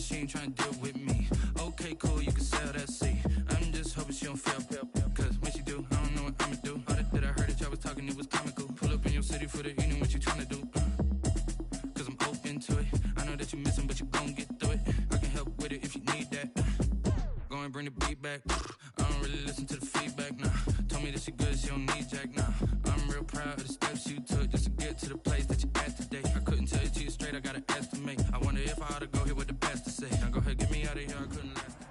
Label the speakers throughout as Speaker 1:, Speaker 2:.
Speaker 1: that she ain't trying to deal with me. Okay, cool, you can sell that seat. I'm just hoping she don't fail. Cause when she do, I don't know what I'ma do. All that I heard that y'all was talking, it was comical. Pull up in your city for the evening, what you trying to do? Cause I'm open to it. I know that you missing, but you gon' get through it. I can help with it if you need that. Go and bring the beat back. I don't really listen to the feedback, nah. Told me that she good, she don't need jack, nah. I'm real proud of the steps you took just to get to the place that you're at today. I couldn't tell it to you straight, I gotta estimate. I wonder if I ought to go here with the best to say. Now go ahead, get me out of here, I couldn't last today.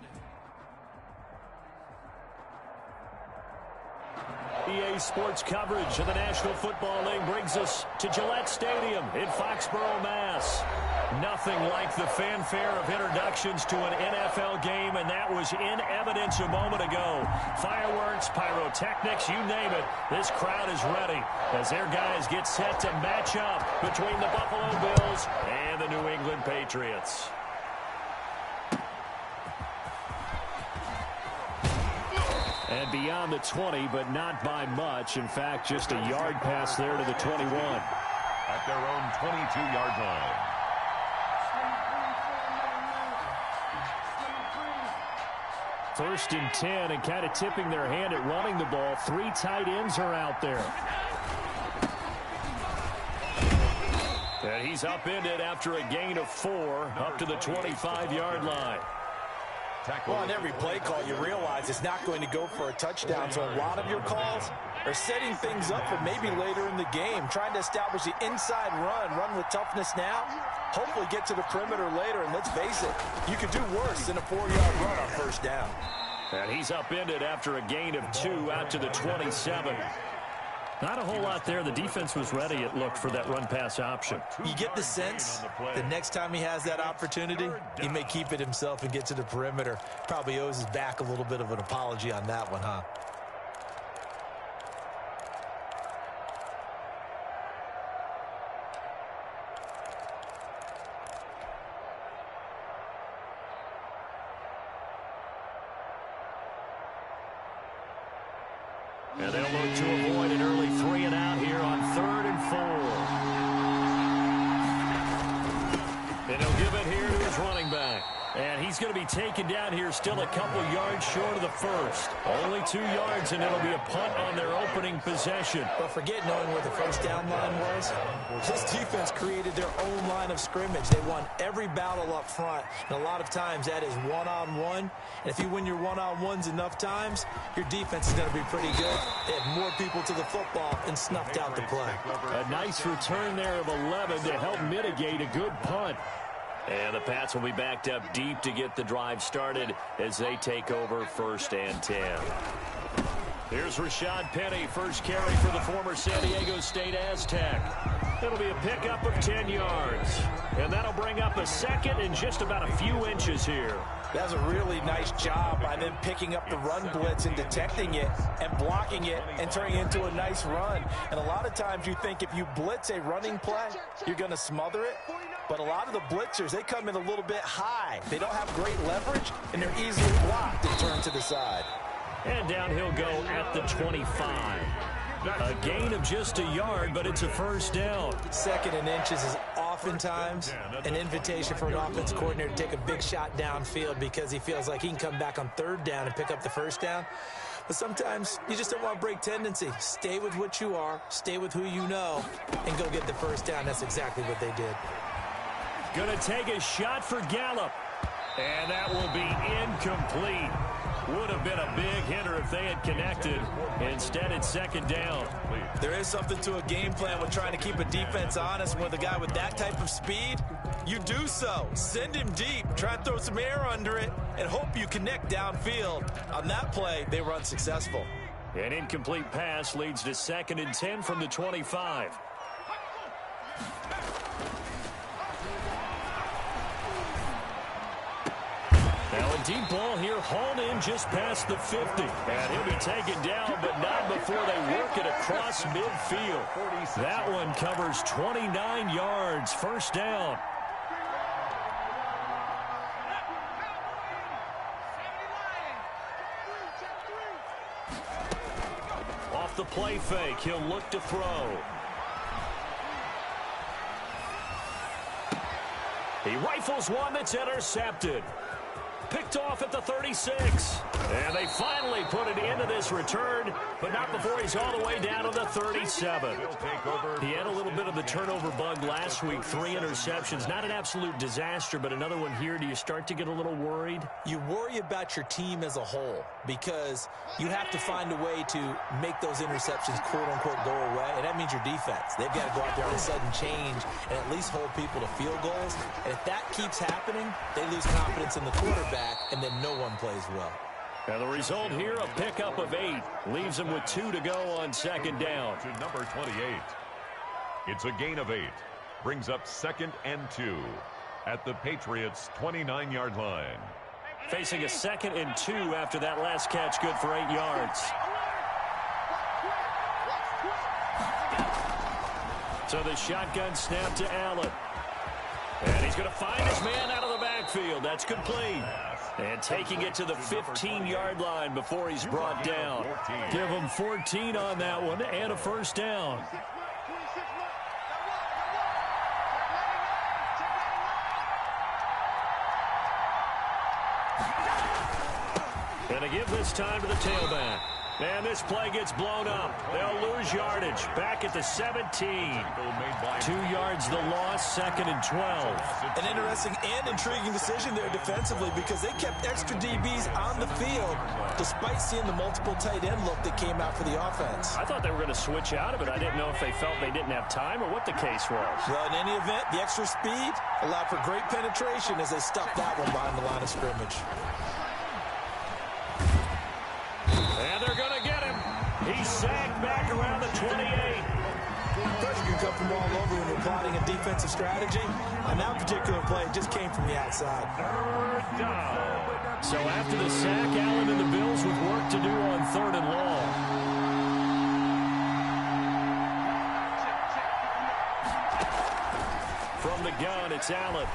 Speaker 2: EA Sports coverage of the National Football League brings us to Gillette Stadium in Foxborough, Mass. Nothing like the fanfare of introductions to an NFL game, and that was in evidence a moment ago. Fireworks, pyrotechnics, you name it. This crowd is ready as their guys get set to match up between the Buffalo Bills and the New England Patriots. And beyond the 20, but not by much. In fact, just a yard pass there to the 21.
Speaker 3: At their own 22-yard line.
Speaker 2: First and 10, and kind of tipping their hand at running the ball. 3 tight ends are out there. And he's upended after a gain of 4 up to the 25-yard line.
Speaker 4: Well, on every play call, you realize it's not going to go for a touchdown. So a lot of your calls are setting things up for maybe later in the game, trying to establish the inside run with toughness now, hopefully get to the perimeter later. And let's face it, you could do worse than a 4-yard run on first down.
Speaker 2: And he's upended after a gain of 2 out to the 27. Not a whole lot there. The defense was ready, it looked, for that run-pass option.
Speaker 4: You get the sense the next time he has that opportunity, he may keep it himself and get to the perimeter. Probably owes his back a little bit of an apology on that one, huh?
Speaker 2: And they'll look to avoid an early 3 and out here on 3rd and 4. And he'll give it here to his running back. And he's going to be taken down here still a couple yards short of the first. Only 2 yards, and it'll be a punt on their opening possession.
Speaker 4: But forget knowing where the first down line was. This defense created their own line of scrimmage. They won every battle up front, and a lot of times that is one-on-one. And if you win your one-on-ones enough times, your defense is going to be pretty good. They had more people to the football and snuffed out the play.
Speaker 2: A nice return there of 11 to help mitigate a good punt. And the Pats will be backed up deep to get the drive started as they take over 1st and 10. Here's Rashad Penny, first carry for the former San Diego State Aztec. It'll be a pickup of 10 yards. And that'll bring up a second and just about a few inches here.
Speaker 4: That's a really nice job by them picking up the run blitz and detecting it and blocking it and turning it into a nice run. And a lot of times you think if you blitz a running play, you're going to smother it. But a lot of the blitzers, they come in a little bit high. They don't have great leverage, and they're easily blocked and turned to the side.
Speaker 2: And down he'll go at the 25. A gain of just a yard, but it's a first down.
Speaker 4: 2nd and inches is oftentimes an invitation for an offense coordinator to take a big shot downfield because he feels like he can come back on 3rd down and pick up the first down. But sometimes you just don't want to break tendency. Stay with what you are, stay with who you know, and go get the first down. That's exactly what they did.
Speaker 2: Going to take a shot for Gallup. And that will be incomplete. Would have been a big hitter if they had connected. Instead, it's 2nd down.
Speaker 4: There is something to a game plan with trying to keep a defense honest. With a guy with that type of speed, you do so. Send him deep. Try and throw some air under it and hope you connect downfield. On that play, they were unsuccessful.
Speaker 2: An incomplete pass leads to 2nd and 10 from the 25. Now a deep ball here, hauled in just past the 50. And he'll be taken down, but not before they work it across midfield. That one covers 29 yards, first down. Off the play fake, he'll look to throw. He rifles one that's intercepted. Picked off at the 36. And they finally put it into this return, but not before he's all the way down to the 37. He had a little bit of the turnover bug last week, 3 interceptions. Not an absolute disaster, but another one here. Do you start to get a little worried?
Speaker 4: You worry about your team as a whole because you have to find a way to make those interceptions, quote-unquote, go away, and that means your defense. They've got to go out there on a sudden change and at least hold people to field goals. And if that keeps happening, they lose confidence in the quarterback, and then no one plays well.
Speaker 2: And the result here, a pickup of 8. Leaves him with 2 to go on second down.
Speaker 3: To number 28. It's a gain of 8. Brings up 2nd and 2 at the Patriots' 29-yard line.
Speaker 2: Facing a 2nd and 2 after that last catch, good for 8 yards. So the shotgun snap to Allen. And he's going to find his man out of the backfield. That's complete. And taking it to the 15-yard line before he's brought down. Give him 14 on that one and a first down. And a give this time to the tailback. And this play gets blown up. They'll lose yardage. Back at the 17. 2 yards the loss, 2nd and 12.
Speaker 4: An interesting and intriguing decision there defensively because they kept extra DBs on the field despite seeing the multiple tight end look that came out for the offense.
Speaker 2: I thought they were going to switch out of it. I didn't know if they felt they didn't have time or what the case was.
Speaker 4: Well, in any event, the extra speed allowed for great penetration as they stuffed that one behind the line of scrimmage.
Speaker 2: And they're going to get him. He's sagged back around the 28.
Speaker 4: Pressure can come from all over when you're plotting a defensive strategy. On that particular play, it just came from the outside.
Speaker 2: So after the sack, Allen and the Bills with work to do on 3rd and long. From the gun, it's Allen.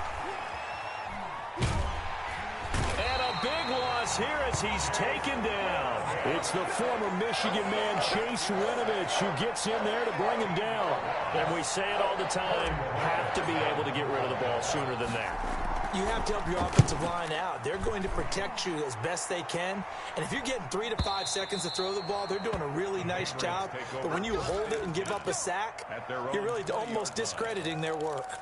Speaker 2: And a big loss here as he's taken down. It's the former Michigan man, Chase Winovich, who gets in there to bring him down. And we say it all the time, have to be able to get rid of the ball sooner than that.
Speaker 4: You have to help your offensive line out. They're going to protect you as best they can. And if you're getting 3 to 5 seconds to throw the ball, they're doing a really nice job. But when you hold it and give up a sack, you're really almost discrediting their work.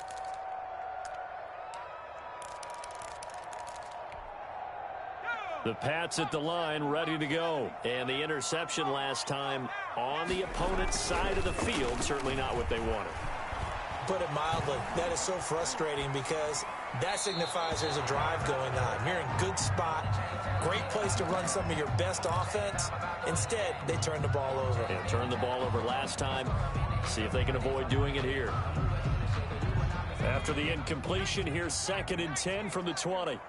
Speaker 2: The Pats at the line, ready to go. And the interception last time on the opponent's side of the field, certainly not what they wanted.
Speaker 4: Put it mildly, that is so frustrating because that signifies there's a drive going on. You're in good spot, great place to run some of your best offense. Instead, they turn the ball over.
Speaker 2: And turned the ball over last time. See if they can avoid doing it here. After the incompletion, here's 2nd and 10 from the 20.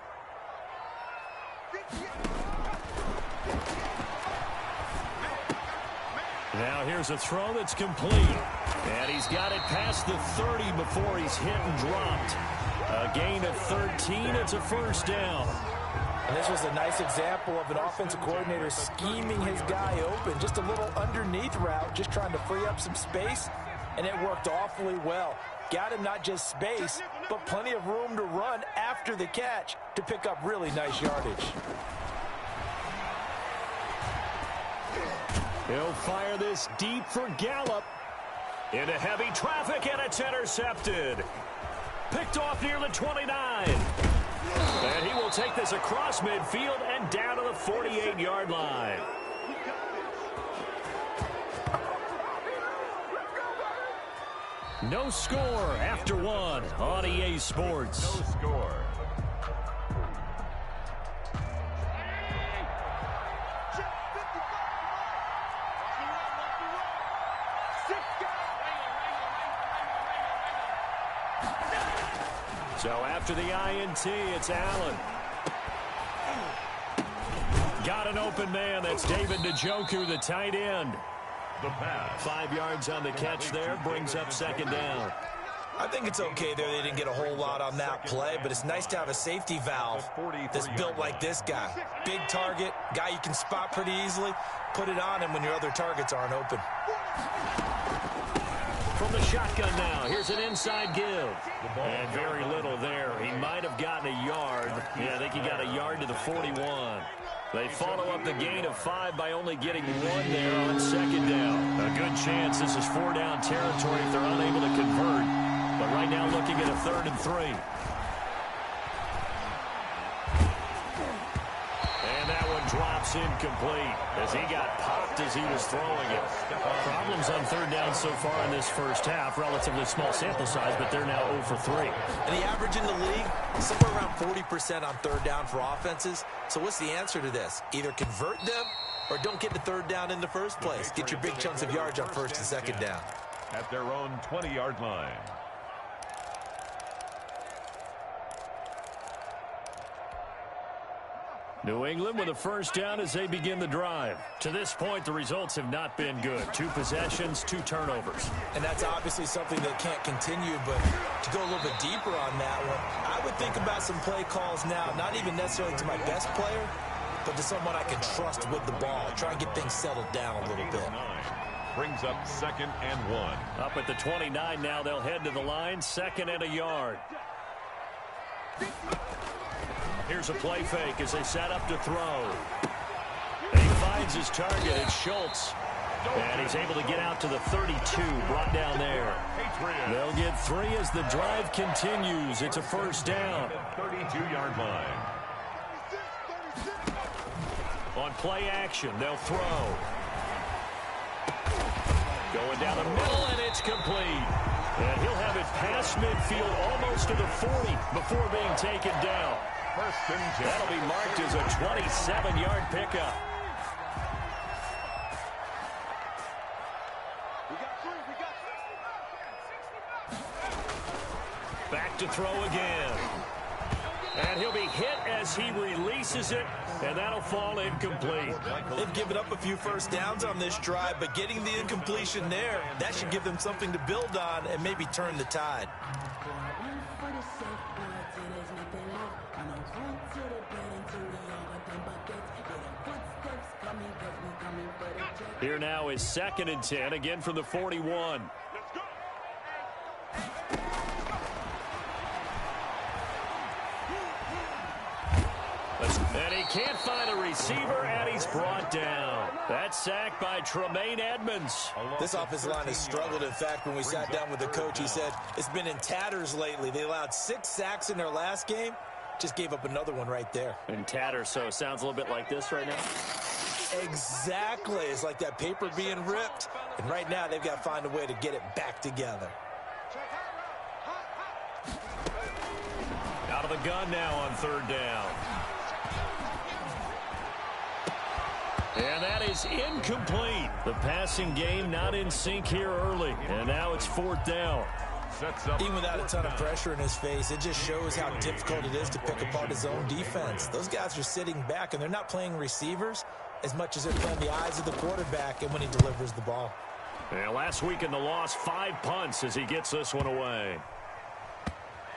Speaker 2: Now here's a throw that's complete. And he's got it past the 30 before he's hit and dropped. A gain of 13. It's a first down.
Speaker 4: And this was a nice example of an offensive coordinator scheming his guy open. Just a little underneath route, just trying to free up some space. And it worked awfully well. Got him not just space, but plenty of room to run after the catch to pick up really nice yardage.
Speaker 2: He'll fire this deep for Gallup. Into heavy traffic, and it's intercepted. Picked off near the 29. And he will take this across midfield and down to the 48-yard line. No score after 1 on EA Sports.
Speaker 3: No score.
Speaker 2: So after the INT, it's Allen. Got an open man. That's David Njoku, the tight end.
Speaker 3: The pass.
Speaker 2: 5 yards on the catch there. Brings up 2nd down.
Speaker 4: I think it's okay there. They didn't get a whole lot on that play, but it's nice to have a safety valve that's built like this guy. Big target, guy you can spot pretty easily. Put it on him when your other targets aren't open.
Speaker 2: from the shotgun now. Here's an inside give. And very little there. He might have gotten a yard. Yeah, I think he got a yard to the 41. They follow up the gain of 5 by only getting 1 there on second down. A good chance this is 4-down territory if they're unable to convert. But right now looking at a 3rd and 3. And that one drops incomplete as he got popped as he was throwing it. Problems on 3rd down so far in this first half. Relatively small sample size, but they're now 0 for 3.
Speaker 4: And the average in the league, somewhere around 40% on 3rd down for offenses. So what's the answer to this? Either convert them or don't get the 3rd down in the first place. Get your big chunks of yards on 1st and 2nd down.
Speaker 3: At their own 20-yard line.
Speaker 2: New England with a 1st down as they begin the drive. To this point, the results have not been good. 2 possessions, 2 turnovers.
Speaker 4: And that's obviously something that can't continue, but to go a little bit deeper on that one, I would think about some play calls now, not even necessarily to my best player, but to someone I can trust with the ball. Try and get things settled down a little bit.
Speaker 3: Brings up 2nd and 1.
Speaker 2: Up at the 29 now, they'll head to the line, 2nd and a yard. Here's a play fake as they set up to throw. And he finds his target. It's Schultz. And he's able to get out to the 32, brought down there. They'll get 3 as the drive continues. It's a 1st down.
Speaker 3: 32-yard line.
Speaker 2: On play action, they'll throw. Going down the middle, and it's complete. And he'll have it past midfield almost to the 40 before being taken down. That'll be marked as a 27-yard pickup. Back to throw again. And he'll be hit as he releases it, and that'll fall incomplete.
Speaker 4: They've given up a few 1st downs on this drive, but getting the incompletion there, that should give them something to build on and maybe turn the tide.
Speaker 2: Here now is 2nd and 10, again from the 41. And he can't find a receiver, and he's brought down. That's sacked by Tremaine Edmonds.
Speaker 4: This offensive line has struggled. In fact, when we sat down with the coach, he said it's been in tatters lately. They allowed 6 sacks in their last game. Just gave up another one right there.
Speaker 2: In tatters, so it sounds a little bit like this right now.
Speaker 4: Exactly. It's like that paper being ripped. And right now, they've got to find a way to get it back together.
Speaker 2: Out of the gun now on 3rd down. And that is incomplete. The passing game not in sync here early. And now it's 4th down.
Speaker 4: Even without a ton of pressure in his face, it just shows how difficult it is to pick apart his own defense. Those guys are sitting back, and they're not playing receivers as much as they're playing the eyes of the quarterback and when he delivers the ball.
Speaker 2: Yeah, last week in the loss, 5 punts as he gets this one away.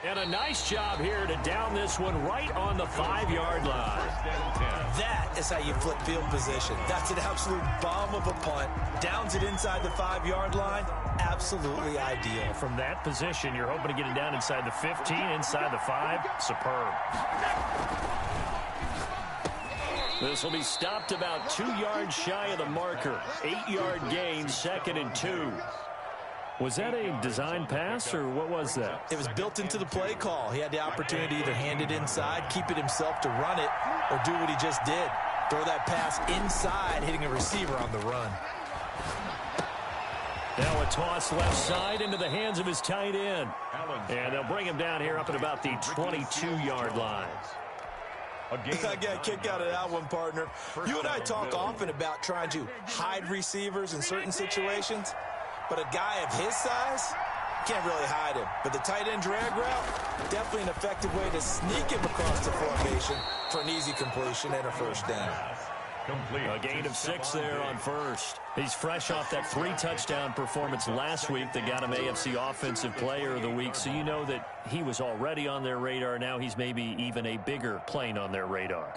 Speaker 2: And a nice job here to down this one right on the 5-yard line.
Speaker 4: That is how you flip field position. That's an absolute bomb of a punt. Downs it inside the 5-yard line. Absolutely ideal.
Speaker 2: From that position, you're hoping to get it down inside the 15, inside the 5. Superb. This will be stopped about 2 yards shy of the marker. 8-yard gain, 2nd and 2. Was that a design pass, or what was that?
Speaker 4: It was built into the play call. He had the opportunity to either hand it inside, keep it himself to run it, or do what he just did. Throw that pass inside, hitting a receiver on the run.
Speaker 2: Now a toss left side into the hands of his tight end. And they'll bring him down here up at about the 22-yard line.
Speaker 4: I got a kick out of that one, partner. You and I talk often about trying to hide receivers in certain situations. But a guy of his size, can't really hide him. But the tight end drag route, definitely an effective way to sneak him across the formation for an easy completion and a 1st down.
Speaker 3: complete.
Speaker 2: A gain of 6 there on first. He's fresh off that 3-touchdown performance last week that got him AFC Offensive Player of the Week, so you know that he was already on their radar. Now he's maybe even a bigger plane on their radar.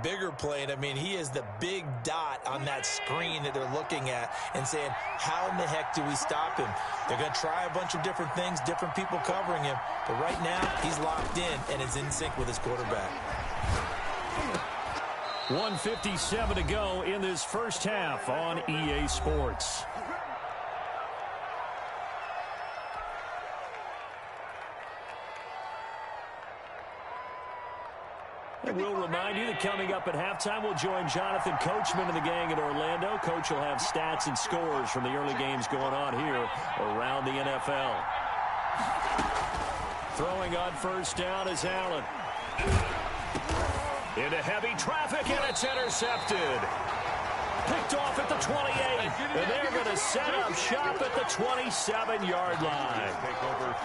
Speaker 4: Bigger plane. I mean, he is the big dot on that screen that they're looking at and saying, how in the heck do we stop him? They're going to try a bunch of different things, different people covering him, but right now he's locked in and is in sync with his quarterback.
Speaker 2: 1:57 to go in this first half on EA Sports. And we'll remind you that coming up at halftime, we'll join Jonathan Coachman and the gang in Orlando. Coach will have stats and scores from the early games going on here around the NFL. Throwing on first down is Allen. Into heavy traffic, and it's intercepted. Picked off at the 28, and they're going to set up shop at the 27-yard line.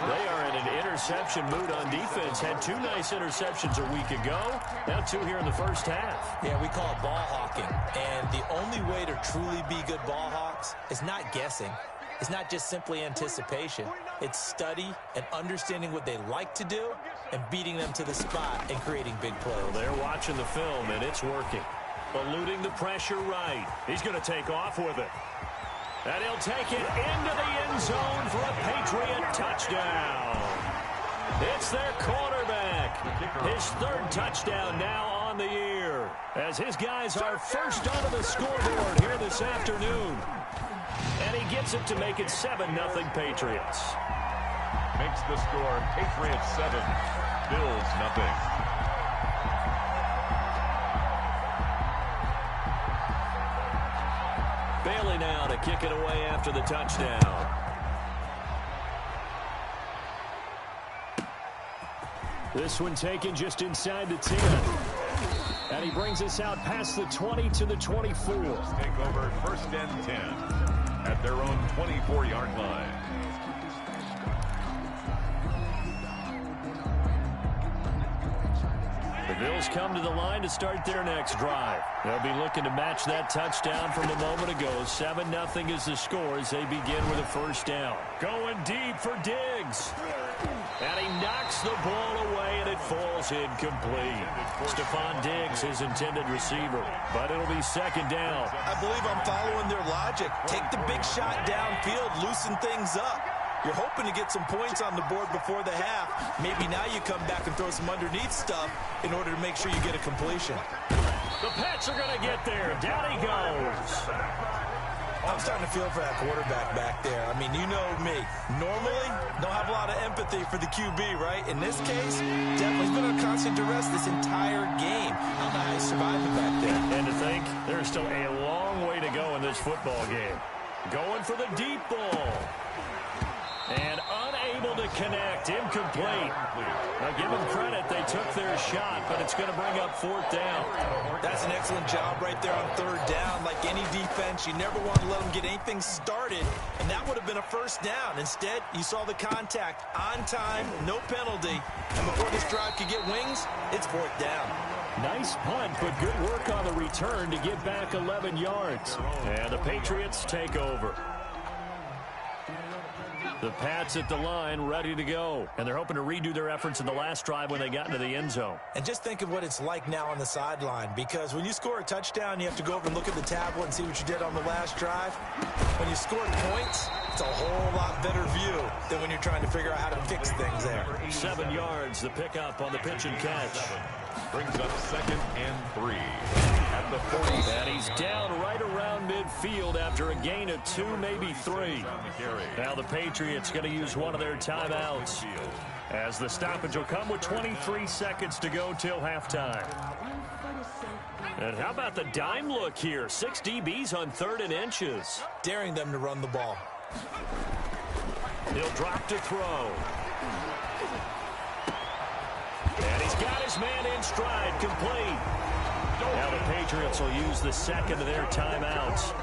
Speaker 2: They are in an interception mood on defense. Had 2 nice interceptions a week ago. Now 2 here in the first half.
Speaker 4: Yeah, we call it ball hawking. And the only way to truly be good ball hawks is not guessing. It's not just simply anticipation. It's study and understanding what they like to do and beating them to the spot and creating big plays.
Speaker 2: Well, they're watching the film, and it's working. Eluding the pressure right. He's going to take off with it. And he'll take it into the end zone for a Patriot touchdown. It's their quarterback. His 3rd touchdown now on the year, as his guys are first onto the scoreboard here this afternoon. And he gets it to make it 7-0 Patriots.
Speaker 3: Makes the score Patriots 7, Bills 0.
Speaker 2: Bailey now to kick it away after the touchdown. This one taken just inside the 10. And he brings us out past the 20 to the 24.
Speaker 3: Take over 1st and 10 at their own 24-yard line.
Speaker 2: The Bills come to the line to start their next drive. They'll be looking to match that touchdown from a moment ago. 7-0 is the score as they begin with a first down. Going deep for Diggs. And he knocks the ball away, and it falls incomplete. Stephon Diggs, his intended receiver. But it'll be 2nd down.
Speaker 4: I believe I'm following their logic. Take the big shot downfield, loosen things up. You're hoping to get some points on the board before the half. Maybe now you come back and throw some underneath stuff in order to make sure you get a completion.
Speaker 2: The Pats are going to get there. Down he goes.
Speaker 4: I'm starting to feel for that quarterback back there. I mean, you know me. Normally, don't have a lot of empathy for the QB, right? In this case, definitely he's been on constant duress this entire game. I don't know how he's surviving back there.
Speaker 2: And to think, there's still a long way to go in this football game. Going for the deep ball. And unable to connect. Incomplete. Now, give them credit. They took their shot, but it's going to bring up 4th down.
Speaker 4: That's an excellent job right there on 3rd down. Like any defense, you never want to let them get anything started, and that would have been a first down. Instead, you saw the contact on time, no penalty, and before this drive could get wings, it's 4th down.
Speaker 2: Nice punt, but good work on the return to get back 11 yards. And the Patriots take over. The Pats at the line, ready to go. And they're hoping to redo their efforts in the last drive when they got into the end zone.
Speaker 4: And just think of what it's like now on the sideline, because when you score a touchdown, you have to go over and look at the tablet and see what you did on the last drive. When you scored points, it's a whole lot better view than when you're trying to figure out how to fix things there.
Speaker 2: 7 yards, the pickup on the pitch and catch.
Speaker 3: Brings up 2nd and 3 at the 40.
Speaker 2: And he's down right around midfield after a gain of 2, maybe 3. Now the Patriots going to use one of their timeouts, as the stoppage will come with 23 seconds to go till halftime. And how about the dime look here? 6 DBs on 3rd and inches.
Speaker 4: Daring them to run the ball.
Speaker 2: He'll drop to throw. And he's got his man in stride, complete. Now the Patriots will use the 2nd of their timeouts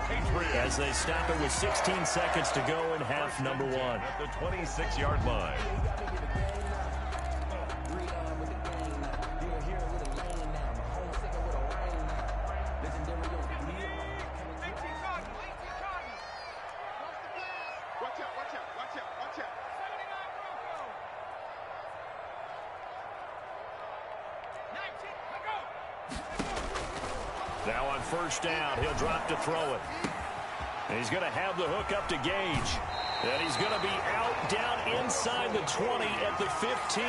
Speaker 2: as they stop it with 16 seconds to go in half number 1.
Speaker 3: At the 26-yard line.
Speaker 2: Now on first down, he'll drop to throw it. And he's going to have the hook up to Gage. And he's going to be out down inside the 20 at the 15.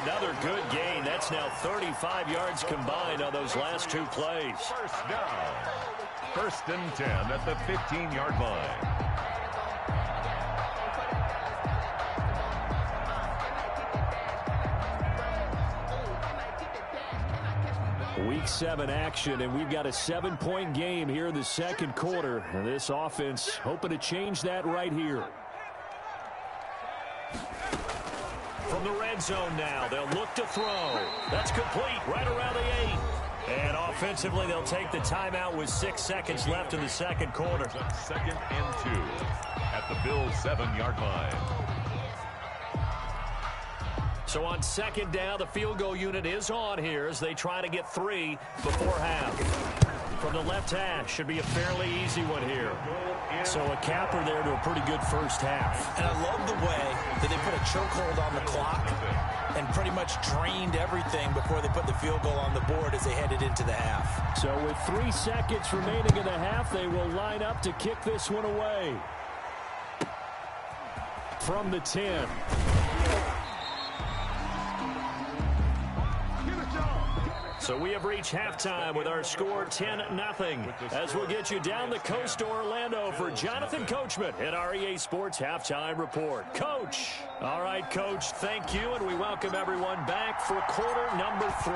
Speaker 2: Another good gain. That's now 35 yards combined on those last two plays.
Speaker 3: First down. First and 10 at the 15-yard line.
Speaker 2: Week 7 action, and we've got a 7-point game here in the second quarter. And this offense hoping to change that right here. From the red zone now, they'll look to throw. That's complete right around the 8. And offensively, they'll take the timeout with 6 seconds left in the second quarter.
Speaker 3: Second and 2 at the Bills' 7-yard line.
Speaker 2: So on second down, the field goal unit is on here as they try to get 3 before half. From the left hash, should be a fairly easy one here. So a capper there to a pretty good first half.
Speaker 4: And I love the way that they put a chokehold on the clock and pretty much drained everything before they put the field goal on the board as they headed into the half.
Speaker 2: So with 3 seconds remaining in the half, they will line up to kick this one away. From the 10. So we have reached halftime with our score 10-0. As we'll get you down the coast to Orlando for Jonathan Coachman at our EA Sports Halftime Report. Coach. All right, Coach, thank you, and we welcome everyone back for quarter number 3.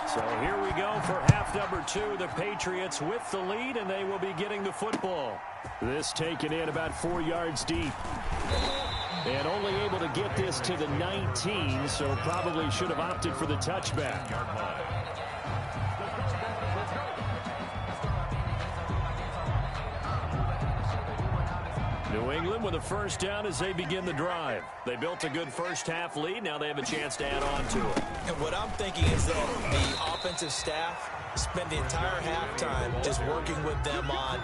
Speaker 2: So here we go for half number 2. The Patriots with the lead, and they will be getting the football. This taken in about 4 yards deep. And only able to get this to the 19, so probably should have opted for the touchback. New England with a first down as they begin the drive. They built a good first-half lead. Now they have a chance to add on to it.
Speaker 4: And what I'm thinking is that the offensive staff spend the entire halftime just working with them on,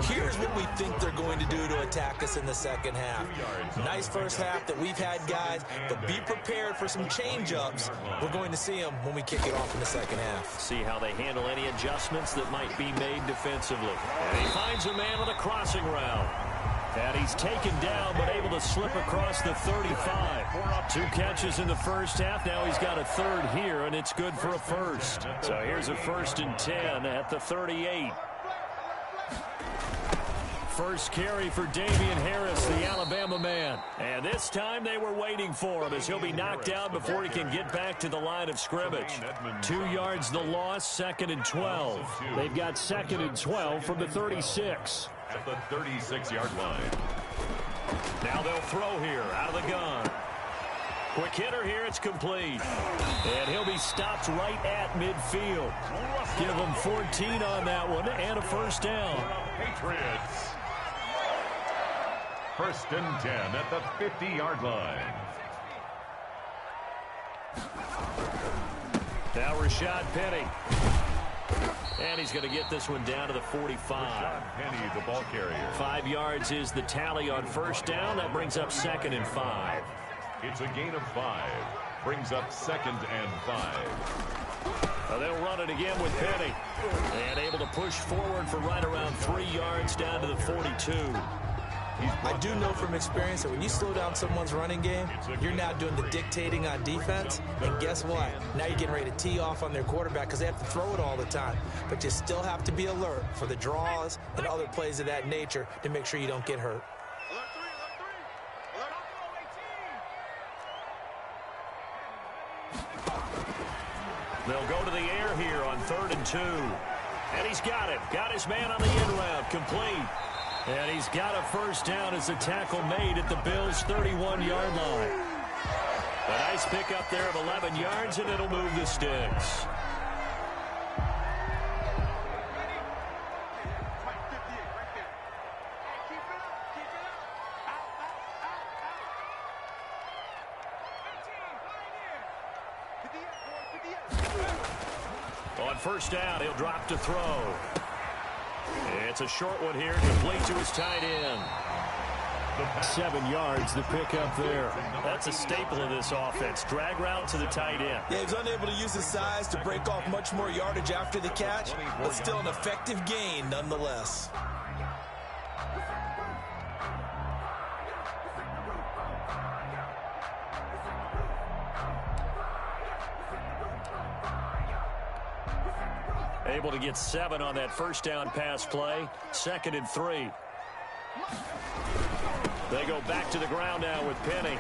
Speaker 4: here's what we think they're going to do to attack us in the second half. Nice first half that we've had, guys, but be prepared for some change-ups. We're going to see them when we kick it off in the second half.
Speaker 2: See how they handle any adjustments that might be made defensively. And he finds a man on a crossing route. And he's taken down, but able to slip across the 35. 2 catches in the first half. Now he's got a third here, and it's good for a first. So here's a 1st and 10 at the 38. First carry for Damian Harris, the Alabama man. And this time they were waiting for him as he'll be knocked down before he can get back to the line of scrimmage. 2 yards the loss, 2nd and 12. They've got 2nd and 12 from the 36.
Speaker 3: At the 36-yard line.
Speaker 2: Now they'll throw here out of the gun. Quick hitter here, it's complete. And he'll be stopped right at midfield. Give him 14 on that one and a first down.
Speaker 3: Patriots. 1st and 10 at the 50-yard line.
Speaker 2: Now Rashad Penny. And he's going to get this one down to the 45.
Speaker 3: Penny, the ball carrier.
Speaker 2: 5 yards is the tally on first down. That brings up 2nd and 5.
Speaker 3: It's a gain of 5. Brings up 2nd and 5.
Speaker 2: They'll run it again with Penny. And able to push forward for right around 3 yards down to the 42.
Speaker 4: I do know from experience that when you slow down someone's running game, you're now doing the dictating on defense. And guess what? Now you're getting ready to tee off on their quarterback because they have to throw it all the time. But you still have to be alert for the draws and other plays of that nature to make sure you don't get hurt.
Speaker 2: They'll go to the air here on 3rd and 2. And he's got it. Got his man on the end route. Complete. And he's got a first down as a tackle made at the Bills' 31-yard line. A nice pickup there of 11 yards, and it'll move the sticks. On first down, he'll drop to throw. It's a short one here, complete to his tight end. 7 yards to pick up there. That's a staple of this offense. Drag route to the tight end.
Speaker 4: Yeah, he was unable to use his size to break off much more yardage after the catch, but still an effective gain nonetheless.
Speaker 2: Able to get 7 on that first down pass play. 2nd and 3. They go back to the ground now with Penny.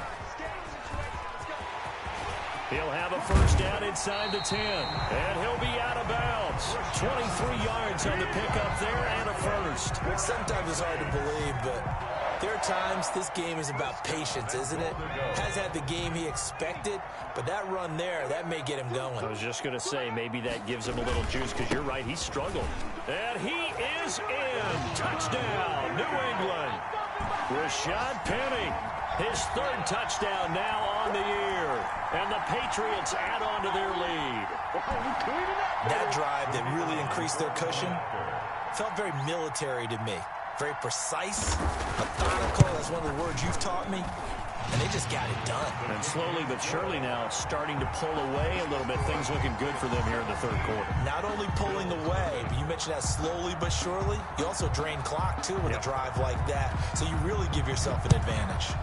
Speaker 2: He'll have a first down inside the 10. And he'll be out of bounds. 23 yards on the pickup there and a first.
Speaker 4: Sometimes it's hard to believe, but there are times this game is about patience, isn't it? Has had the game he expected, but that run there, that may get him going.
Speaker 2: I was just going to say, maybe that gives him a little juice, because you're right, he struggled. And he is in. Touchdown, New England. Rashad Penny, his 3rd touchdown now on the year. And the Patriots add on to their lead.
Speaker 4: That drive that really increased their cushion felt very military to me. Very precise, methodical. That's one of the words you've taught me. And they just got it done.
Speaker 2: And slowly but surely now starting to pull away a little bit. Things looking good for them here in the 3rd quarter.
Speaker 4: Not only pulling away, but you mentioned that slowly but surely. You also drain clock, too, with a drive like that. So you really give yourself an advantage.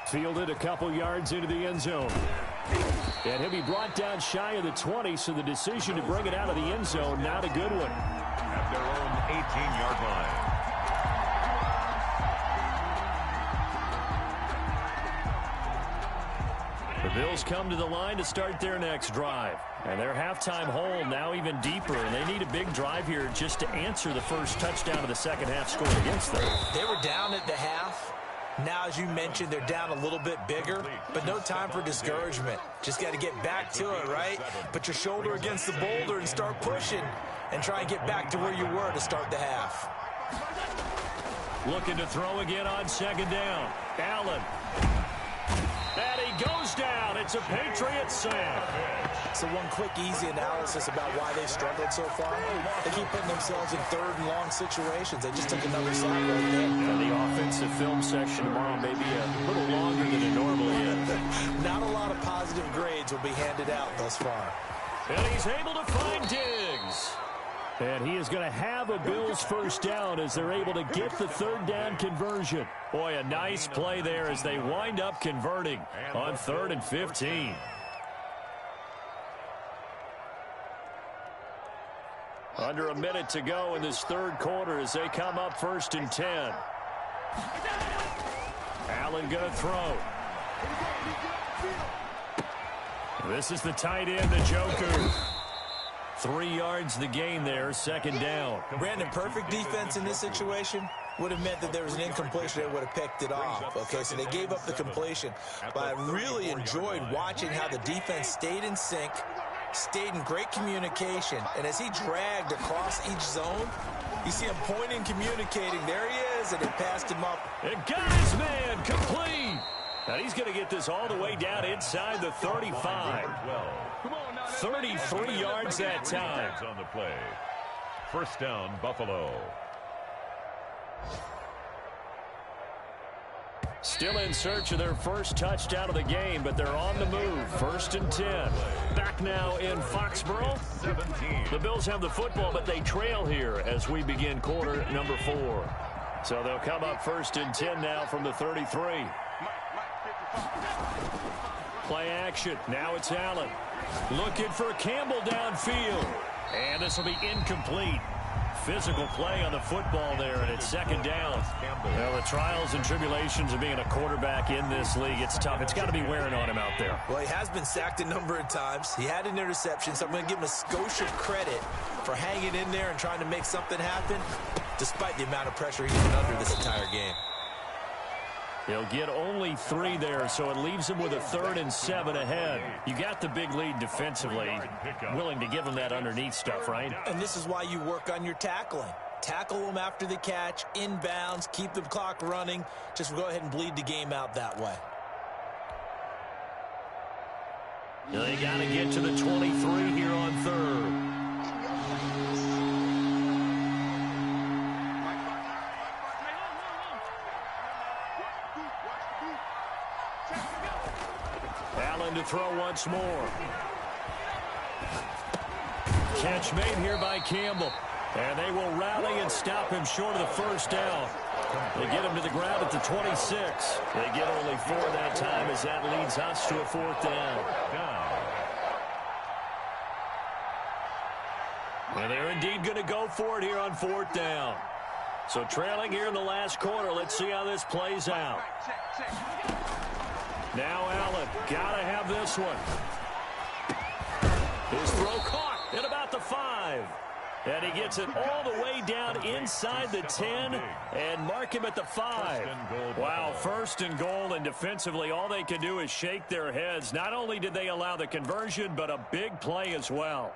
Speaker 2: Fielded a couple yards into the end zone. And he'll be brought down shy of the 20, so the decision to bring it out of the end zone, not a good one.
Speaker 3: At their own 18-yard line.
Speaker 2: The Bills come to the line to start their next drive. And their halftime hole now even deeper, and they need a big drive here just to answer the first touchdown of the second half scored against them.
Speaker 4: They were down at the half. Now, as you mentioned, they're down a little bit bigger, but no time for discouragement. Just got to get back to it, right? Put your shoulder against the boulder and start pushing and try and get back to where you were to start the half.
Speaker 2: Looking to throw again on 2nd down. Allen. And he goes down. It's a Patriot sack.
Speaker 4: So one quick, easy analysis about why they struggled so far. They keep putting themselves in 3rd and long situations. They just took another sack right there.
Speaker 2: And the offensive film section tomorrow may be a little longer than it normally is.
Speaker 4: Not a lot of positive grades will be handed out thus far.
Speaker 2: And he's able to find Diggs. And he is going to have a Bills first down as they're able to get the 3rd down conversion. Boy, a nice play there as they wind up converting on 3rd and 15. Under a minute to go in this 3rd quarter as they come up 1st and 10. Allen going to throw. This is the tight end, Njoku. 3 yards the gain there, 2nd down.
Speaker 4: Brandon, perfect defense in this situation would have meant that there was an incompletion. They would have picked it off. Okay, so they gave up the completion. But I really enjoyed watching how the defense stayed in sync, stayed in great communication. And as he dragged across each zone, you see him pointing, communicating. There he is, and it passed him up.
Speaker 2: And got his man complete. And he's going to get this all the way down inside the 35. 33 yards that time.
Speaker 3: On the play. First down, Buffalo.
Speaker 2: Still in search of their first touchdown of the game, but they're on the move. 1st and 10. Back now in Foxborough.
Speaker 3: 17.
Speaker 2: The Bills have the football, but they trail here as we begin quarter number 4. So they'll come up 1st and 10 now from the 33. Play action. Now it's Allen. Looking for Campbell downfield. And this will be incomplete. Physical play on the football there, and it's 2nd down. Well, the trials and tribulations of being a quarterback in this league, it's tough. It's got to be wearing on him out there.
Speaker 4: Well, he has been sacked a number of times. He had an interception, so I'm going to give him a skosh of credit for hanging in there and trying to make something happen, despite the amount of pressure he's been under this entire game.
Speaker 2: He'll get only 3 there, so it leaves him with a 3rd and 7 ahead. You got the big lead defensively. Willing to give him that underneath stuff, right?
Speaker 4: And this is why you work on your tackling. Tackle them after the catch, inbounds, keep the clock running. Just go ahead and bleed the game out that way.
Speaker 2: They got to get to the 23 here on 3rd. Allen to throw once more. Catch made here by Campbell. And they will rally and stop him short of the first down. They get him to the ground at the 26. They get only 4 that time as that leads us to a 4th down. And they're indeed going to go for it here on 4th down. So trailing here in the last quarter. Let's see how this plays out. Now Allen, got to have this one. His throw caught at about the 5. And he gets it all the way down inside the 10 and mark him at the 5. Wow, 1st and goal, and defensively all they can do is shake their heads. Not only did they allow the conversion, but a big play as well.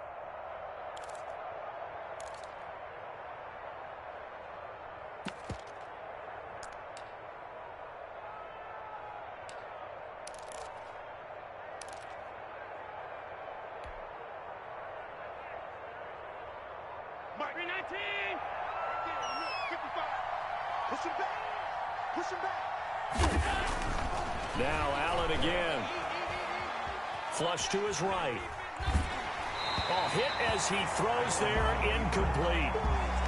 Speaker 2: Now Allen again. Flush to his right. Oh, hit as he throws there, incomplete.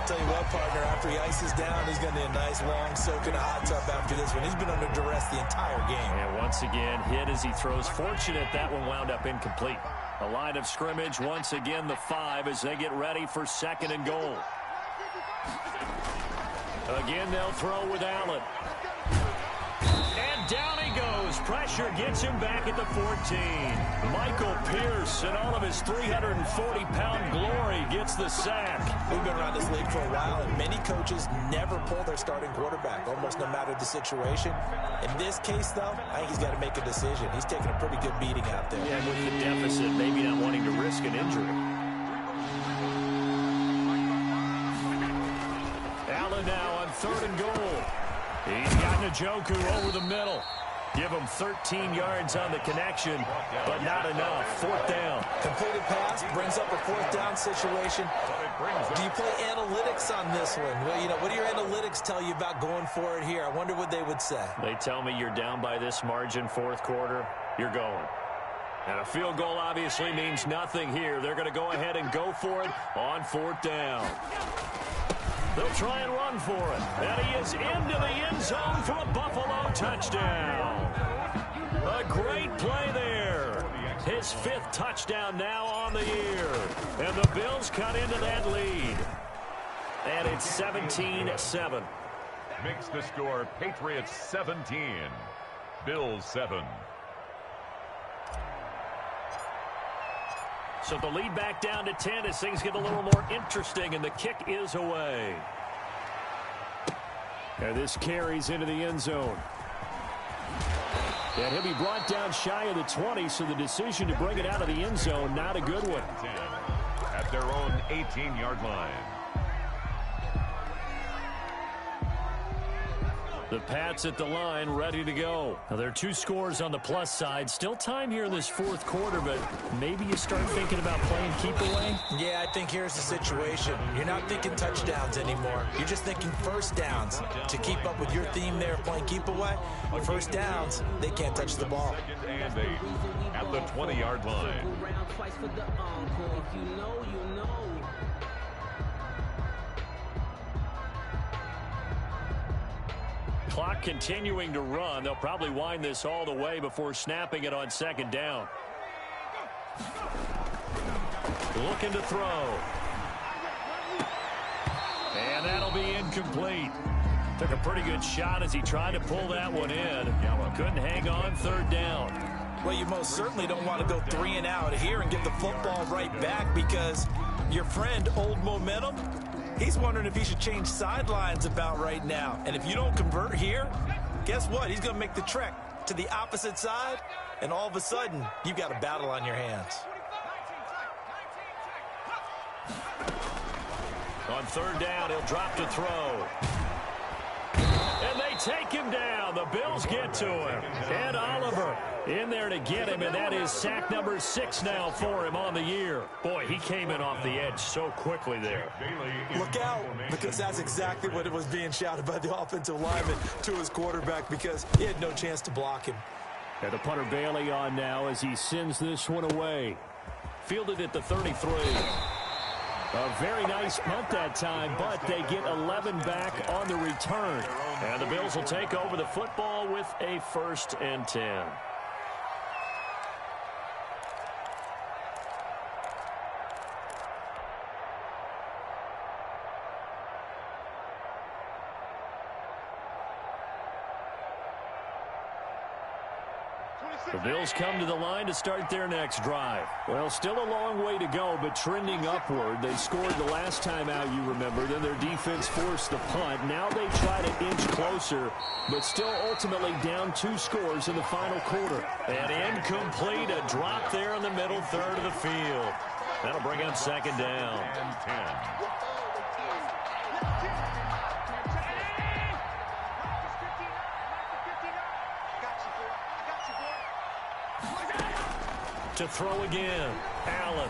Speaker 4: Tell you what, partner, after he ices down, he's going to need a nice long soak in a hot tub after this one. He's been under duress the entire game.
Speaker 2: And once again, hit as he throws. Fortunate that one wound up incomplete. A line of scrimmage, once again the 5 as they get ready for 2nd and goal. Again, they'll throw with Allen. And down he goes. Pressure gets him back at the 14. Michael Pierce and all of his 340-pound glory gets the sack.
Speaker 4: We've been around this league for a while, and many coaches never pull their starting quarterback, almost no matter the situation. In this case, though, I think he's got to make a decision. He's taking a pretty good beating out there.
Speaker 2: Yeah, with the deficit, maybe not wanting to risk an injury. Allen now on 3rd and goal. He's got Njoku over the middle. Give him 13 yards on the connection, but not enough. 4th down.
Speaker 4: Completed pass brings up a 4th down situation. Do you play analytics on this one? Well, you know, what do your analytics tell you about going for it here? I wonder what they would say.
Speaker 2: They tell me you're down by this margin 4th quarter, you're going. And a field goal obviously means nothing here. They're going to go ahead and go for it on 4th down. They'll try and run for it. And he is into the end zone for a Buffalo touchdown. A great play there. His 5th touchdown now on the year. And the Bills cut into that lead. And it's 17-7.
Speaker 3: Makes the score Patriots 17, Bills 7.
Speaker 2: So the lead back down to 10 as things get a little more interesting, and the kick is away. And this carries into the end zone. And he'll be brought down shy of the 20, so the decision to bring it out of the end zone, not a good one.
Speaker 3: At their own 18-yard line.
Speaker 2: The Pats at the line, ready to go. Now, there are 2 scores on the plus side. Still time here in this 4th quarter, but maybe you start thinking about playing keep away?
Speaker 4: Yeah, I think here's the situation. You're not thinking touchdowns anymore. You're just thinking 1st downs. To keep up with your theme there, playing keep away, 1st downs, they can't touch the ball.
Speaker 3: 2nd and 8 at the 20-yard line.
Speaker 2: Clock continuing to run. They'll probably wind this all the way before snapping it on 2nd down. Looking to throw. And that'll be incomplete. Took a pretty good shot as he tried to pull that one in. Couldn't hang on 3rd down.
Speaker 4: Well, you most certainly don't want to go 3 and out here and get the football right back because your friend, Old Momentum, he's wondering if he should change sidelines about right now. And if you don't convert here, guess what? He's going to make the trek to the opposite side, and all of a sudden, you've got a battle on your hands.
Speaker 2: On 3rd down, he'll drop to throw. And they take him down. The Bills get to him. And Oliver in there to get him, and that is sack number 6 now for him on the year. Boy, he came in off the edge so quickly there.
Speaker 4: Look out, because that's exactly what it was being shouted by the offensive lineman to his quarterback because he had no chance to block him.
Speaker 2: And the punter Bailey on now as he sends this one away. Fielded at the 33. A very nice punt that time, but they get 11 back on the return. And the Bills will take over the football with a 1st and 10. The Bills come to the line to start their next drive. Well, still a long way to go, but trending upward. They scored the last time out, you remember. Then their defense forced the punt. Now they try to inch closer, but still ultimately down 2 scores in the final quarter. And incomplete, a drop there in the middle third of the field. That'll bring up 2nd down.
Speaker 3: And 10.
Speaker 2: To throw again, Allen.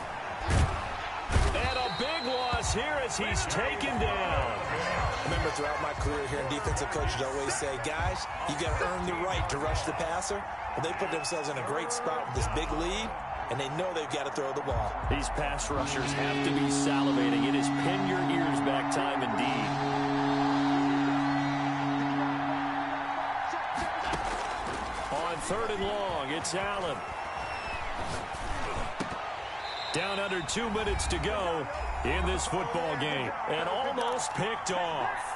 Speaker 2: And a big loss here as he's taken down.
Speaker 4: I remember throughout my career here in defensive coaches always say, guys, you got to earn the right to rush the passer. Well, they put themselves in a great spot with this big lead, and they know they've got to throw the ball.
Speaker 2: These pass rushers have to be salivating. It is pin your ears back time indeed. On 3rd and long, it's Allen. Down under 2 minutes to go in this football game. And almost picked off.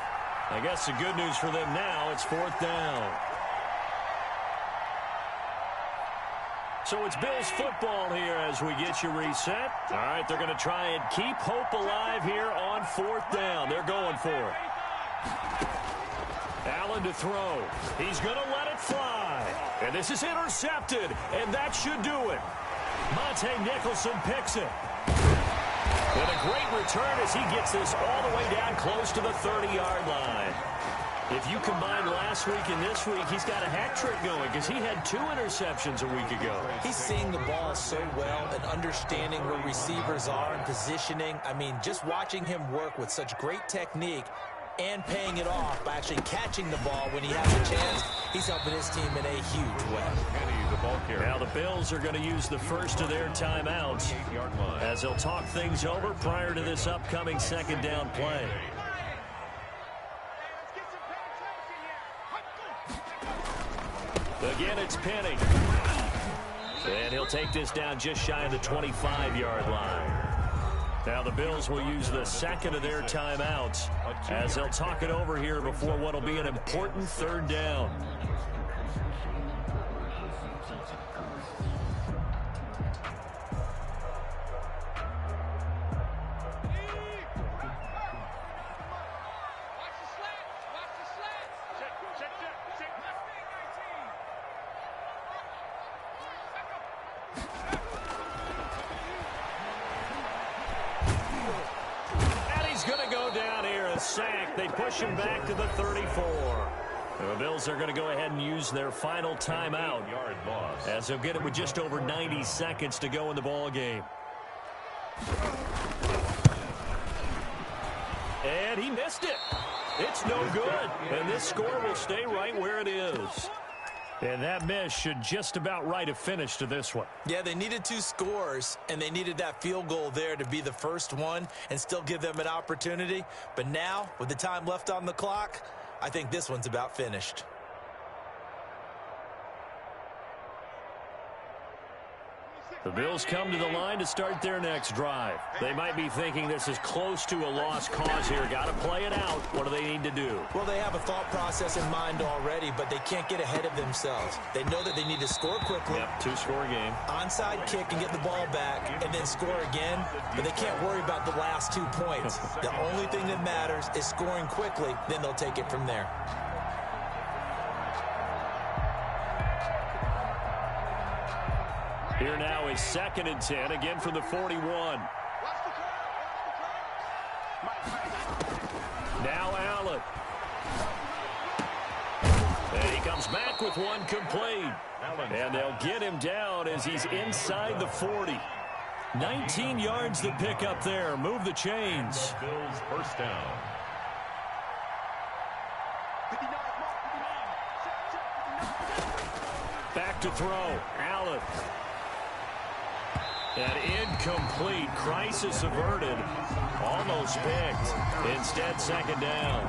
Speaker 2: I guess the good news for them now, it's 4th down. So it's Bills football here as we get you reset. All right, they're going to try and keep hope alive here on 4th down. They're going for it. Allen to throw. He's going to let it fly. And this is intercepted, and that should do it. Monte Nicholson picks it. And a great return as he gets this all the way down close to the 30-yard line. If you combine last week and this week, he's got a hat trick going because he had 2 interceptions a week ago.
Speaker 4: He's seeing the ball so well and understanding where receivers are and positioning. I mean, just watching him work with such great technique and paying it off by actually catching the ball when he has a chance, he's helping his team in a huge way.
Speaker 2: Now the Bills are going to use the first of their timeouts as they'll talk things over prior to this upcoming 2nd down play. Again, it's Penny. And he'll take this down just shy of the 25-yard line. Now the Bills will use the 2nd of their timeouts as they'll talk it over here before what will be an important 3rd down. They push him back to the 34. The Bills are going to go ahead and use their final timeout as they'll get it with just over 90 seconds to go in the ball game. And he missed it. It's no good. And this score will stay right where it is. And that miss should just about write a finish to this one.
Speaker 4: Yeah, they needed 2 scores, and they needed that field goal there to be the first one and still give them an opportunity. But now, with the time left on the clock, I think this one's about finished.
Speaker 2: The Bills come to the line to start their next drive. They might be thinking this is close to a lost cause here. Got to play it out. What do they need to do?
Speaker 4: Well, they have a thought process in mind already, but they can't get ahead of themselves. They know that they need to score quickly.
Speaker 2: Yep, 2-score game.
Speaker 4: Onside kick and get the ball back and then score again, but they can't worry about the last 2 points. The only thing that matters is scoring quickly, then they'll take it from there.
Speaker 2: Here now is 2nd and 10, again from the 41. Now Allen. And he comes back with one complete. And they'll get him down as he's inside the 40. 19 yards to pick up there. Move the chains.
Speaker 3: Bills 1st down.
Speaker 2: Back to throw. Allen. An incomplete. Crisis averted. Almost picked. Instead, second down.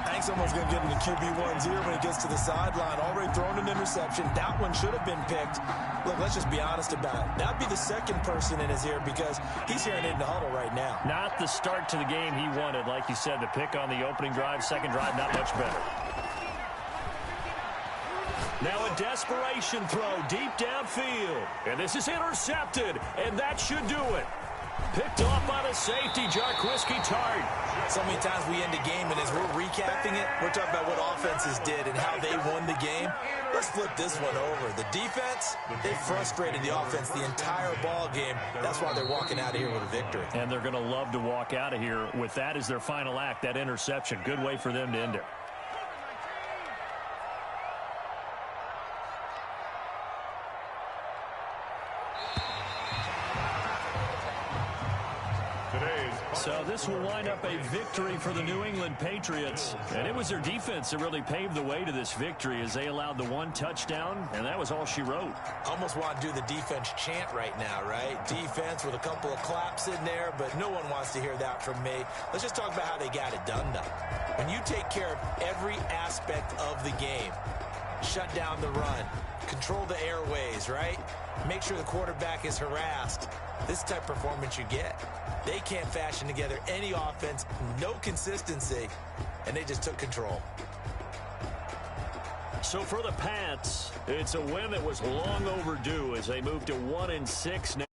Speaker 4: Hank's almost going to get into QB1's ear when he gets to the sideline. Already thrown an interception. That one should have been picked. Look, let's just be honest about it. That'd be the second person in his ear because he's hearing it in the huddle right now.
Speaker 2: Not the start to the game he wanted. Like you said, the pick on the opening drive, second drive, not much better. Now a desperation throw deep downfield. And this is intercepted, and that should do it. Picked off by the safety, Jarquiski Tart.
Speaker 4: So many times we end a game, and as we're recapping it, we're talking about what offenses did and how they won the game. Let's flip this one over. The defense, they frustrated the offense the entire ball game. That's why they're walking out of here with a victory.
Speaker 2: And they're going to love to walk out of here with that as their final act, that interception. Good way for them to end it. So this will wind up a victory for the New England Patriots. And it was their defense that really paved the way to this victory as they allowed the one touchdown, and that was all she wrote.
Speaker 4: Almost want to do the defense chant right now, right? Defense with a couple of claps in there, but no one wants to hear that from me. Let's just talk about how they got it done, though. When you take care of every aspect of the game, shut down the run, control the airways, right? Make sure the quarterback is harassed. This type of performance you get. They can't fashion together any offense, no consistency, and they just took control.
Speaker 2: So for the Pats, it's a win that was long overdue as they moved to 1-6 now.